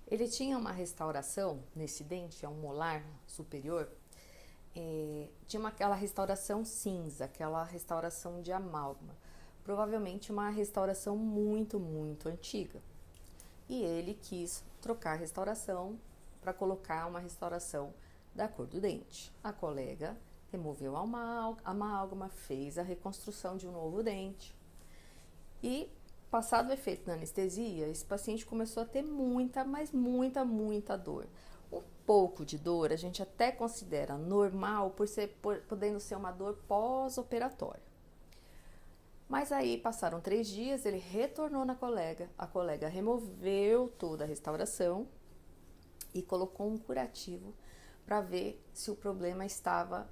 Ele tinha uma restauração nesse dente, é um molar superior, tinha aquela restauração cinza, aquela restauração de amálgama. Provavelmente uma restauração muito, muito antiga. E ele quis trocar a restauração para colocar uma restauração da cor do dente. A colega removeu a amálgama, fez a reconstrução de um novo dente. E, passado o efeito da anestesia, esse paciente começou a ter muita, mas muita dor. Um pouco de dor a gente até considera normal podendo ser uma dor pós-operatória. Mas aí passaram 3 dias, ele retornou na colega, a colega removeu toda a restauração e colocou um curativo para ver se o problema estava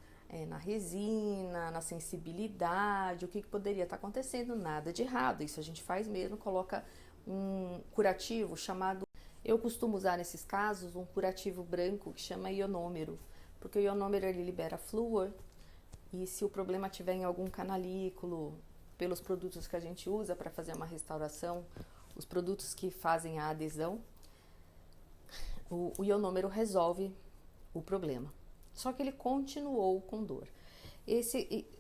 na resina, na sensibilidade, o que poderia estar acontecendo. Nada de errado, isso a gente faz mesmo, coloca um curativo chamado, eu costumo usar nesses casos um curativo branco que chama ionômero, porque o ionômero ele libera flúor e se o problema tiver em algum canalículo, pelos produtos que a gente usa para fazer uma restauração, os produtos que fazem a adesão, o ionômero resolve o problema. Só que ele continuou com dor.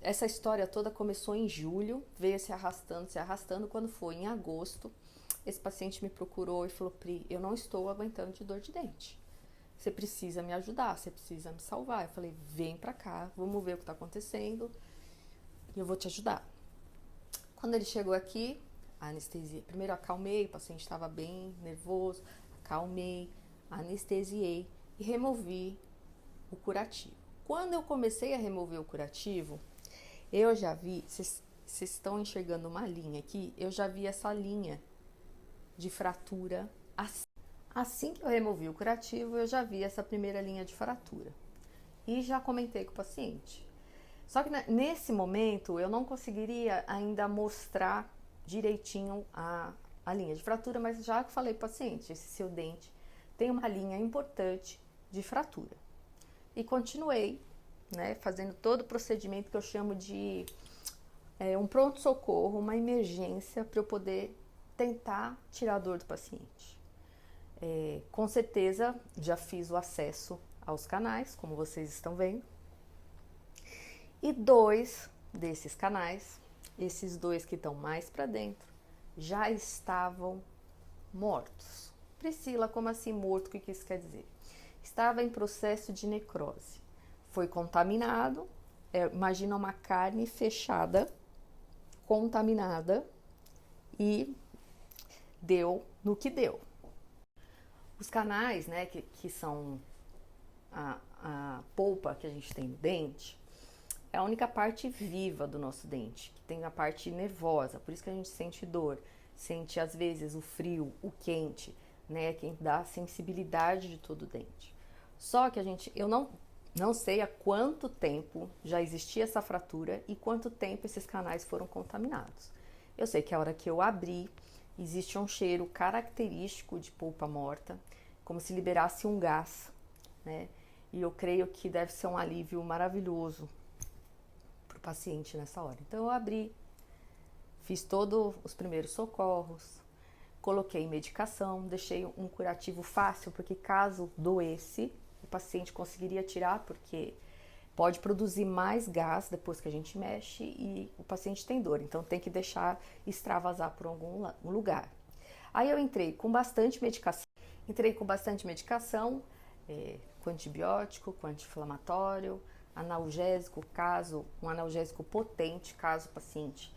Essa história toda começou em julho, veio se arrastando. Quando foi em agosto, esse paciente me procurou e falou: Pri, eu não estou aguentando de dor de dente. Você precisa me ajudar, você precisa me salvar. Eu falei: vem pra cá, vamos ver o que está acontecendo e eu vou te ajudar. Quando ele chegou aqui, a anestesia, primeiro acalmei, o paciente estava bem nervoso, acalmei, anestesiei e removi o curativo. Quando eu comecei a remover o curativo, eu já vi, vocês estão enxergando uma linha aqui, eu já vi essa linha de fratura. Assim que eu removi o curativo, eu já vi essa primeira linha de fratura. E já comentei com o paciente. Só que nesse momento eu não conseguiria ainda mostrar direitinho a linha de fratura, mas já falei para o paciente, esse seu dente tem uma linha importante de fratura. E continuei, né, fazendo todo o procedimento que eu chamo de um pronto-socorro, uma emergência para eu poder tentar tirar a dor do paciente. Com certeza já fiz o acesso aos canais, como vocês estão vendo. E 2 desses canais, esses 2 que estão mais para dentro, já estavam mortos. Priscila, como assim morto? O que isso quer dizer? Estava em processo de necrose. Foi contaminado, imagina uma carne fechada, contaminada, e deu no que deu. Os canais, né, que são a polpa que a gente tem no dente, é a única parte viva do nosso dente, que tem a parte nervosa, por isso que a gente sente dor, sente às vezes o frio, o quente, né, que dá a sensibilidade de todo o dente. Só que eu não sei há quanto tempo já existia essa fratura e quanto tempo esses canais foram contaminados. Eu sei que a hora que eu abri, existe um cheiro característico de polpa morta, como se liberasse um gás, né, e eu creio que deve ser um alívio maravilhoso paciente nessa hora. Então eu abri, fiz todos os primeiros socorros, coloquei medicação, deixei um curativo fácil, porque caso doesse, o paciente conseguiria tirar, porque pode produzir mais gás depois que a gente mexe e o paciente tem dor, então tem que deixar extravasar por algum lugar. Aí eu entrei com bastante medicação, com antibiótico, com anti-inflamatório, analgésico, um analgésico potente, caso o paciente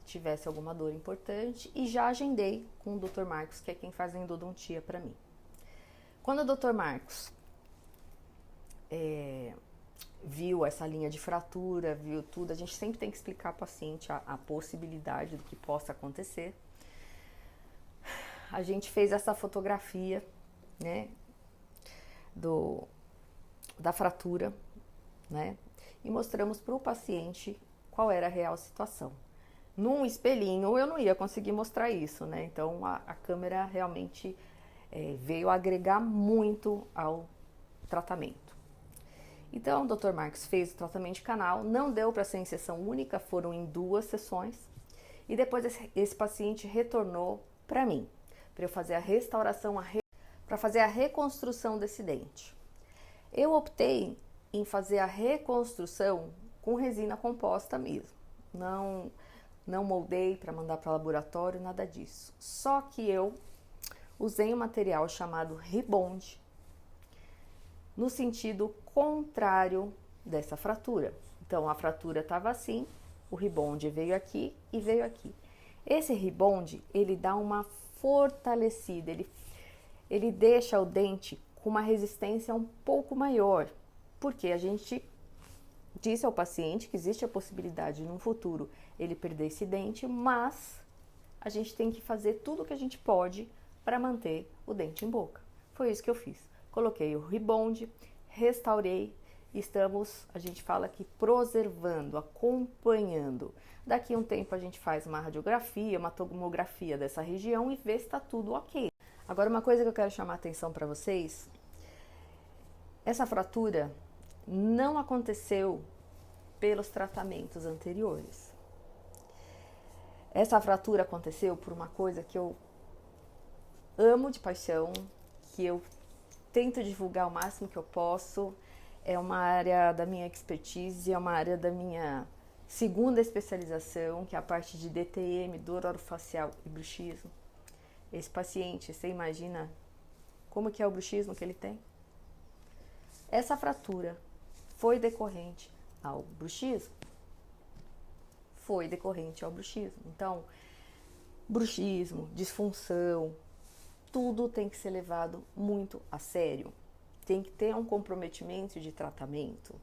tivesse alguma dor importante, e já agendei com o Dr. Marcos, que é quem faz a endodontia para mim. Quando o Dr. Marcos viu essa linha de fratura, viu tudo, a gente sempre tem que explicar ao paciente a possibilidade do que possa acontecer. A gente fez essa fotografia, né, da fratura, né? E mostramos para o paciente qual era a real situação. Num espelhinho eu não ia conseguir mostrar isso, né? Então a câmera realmente veio agregar muito ao tratamento. Então o Dr. Marcos fez o tratamento de canal, não deu para ser em sessão única, foram em 2 sessões. E depois esse paciente retornou para mim, para eu fazer a restauração, para fazer a reconstrução desse dente. Eu optei em fazer a reconstrução com resina composta mesmo. Não moldei para mandar para laboratório, nada disso. Só que eu usei um material chamado Rebond no sentido contrário dessa fratura. Então a fratura estava assim, o Rebond veio aqui e veio aqui. Esse Rebond, ele dá uma fortalecida, ele deixa o dente com uma resistência um pouco maior, porque a gente disse ao paciente que existe a possibilidade no futuro ele perder esse dente, mas a gente tem que fazer tudo o que a gente pode para manter o dente em boca. Foi isso que eu fiz. Coloquei o Rebond, restaurei, estamos, a gente fala aqui, preservando, acompanhando. Daqui a um tempo a gente faz uma radiografia, uma tomografia dessa região e vê se está tudo ok. Agora, uma coisa que eu quero chamar a atenção para vocês, essa fratura não aconteceu pelos tratamentos anteriores. Essa fratura aconteceu por uma coisa que eu amo de paixão, que eu tento divulgar o máximo que eu posso, é uma área da minha expertise, é uma área da minha segunda especialização, que é a parte de DTM, dor orofacial e bruxismo. Esse paciente, você imagina como que é o bruxismo que ele tem? Essa fratura foi decorrente ao bruxismo? Foi decorrente ao bruxismo. Então, bruxismo, disfunção, tudo tem que ser levado muito a sério. Tem que ter um comprometimento de tratamento,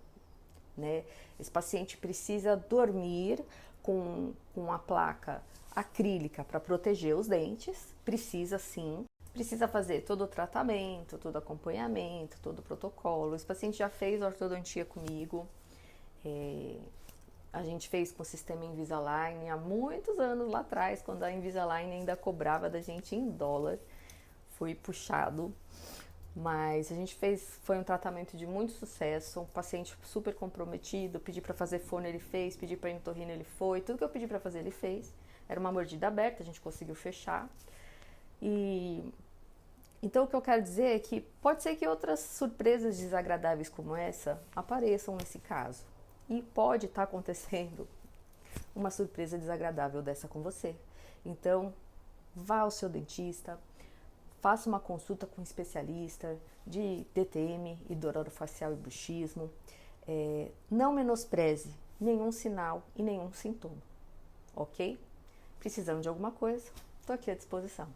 né? Esse paciente precisa dormir com a placa acrílica para proteger os dentes, precisa sim. Precisa fazer todo o tratamento, todo o acompanhamento, todo o protocolo. Esse paciente já fez ortodontia comigo. A gente fez com o sistema Invisalign há muitos anos lá atrás, quando a Invisalign ainda cobrava da gente em dólar. Foi puxado, mas a gente fez, foi um tratamento de muito sucesso, um paciente super comprometido, pedi para fazer fono, ele fez, pedi para entorrino, ele foi, tudo que eu pedi para fazer, ele fez. Era uma mordida aberta, a gente conseguiu fechar. Então o que eu quero dizer é que pode ser que outras surpresas desagradáveis como essa apareçam nesse caso. E pode estar acontecendo uma surpresa desagradável dessa com você. Então, vá ao seu dentista, faça uma consulta com um especialista de DTM e dor orofacial e bruxismo. Não menospreze nenhum sinal e nenhum sintoma, ok? Precisando de alguma coisa, estou aqui à disposição.